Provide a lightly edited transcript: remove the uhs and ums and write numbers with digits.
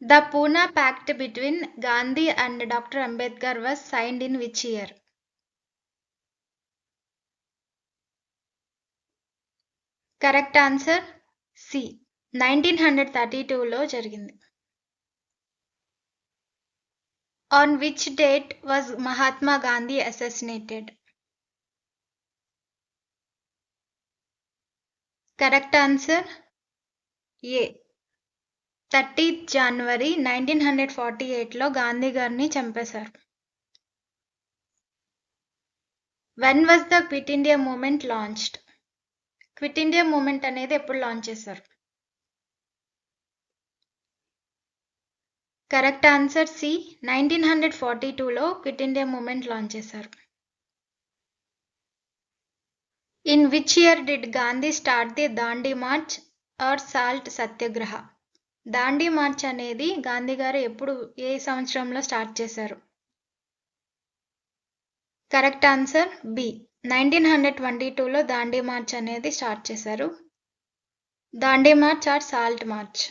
The Pune Pact between Gandhi and Dr. Ambedkar was signed in which year? Correct answer C. 1932లో జరిగింది. On which date was Mahatma Gandhi assassinated? Correct answer A. 30th January 1948లో Gandhi గారిని చంపేశారు. When was the Quit India movement launched? Quit India movement అనేది ఎప్పుడు launch చేశారు? Correct answer C. 1942లో quit India movement launch చేశారు. In which year did Gandhi start the Dandi march or salt satyagraha? Dandi march అనేది గాంధీ గారు ఏ సంవత్సరంలో స్టార్ట్ చేశారు? Correct answer B. 1922లో దాండీ మార్చ్ అనేది స్టార్ట్ చేశారు. Dandi march or salt March.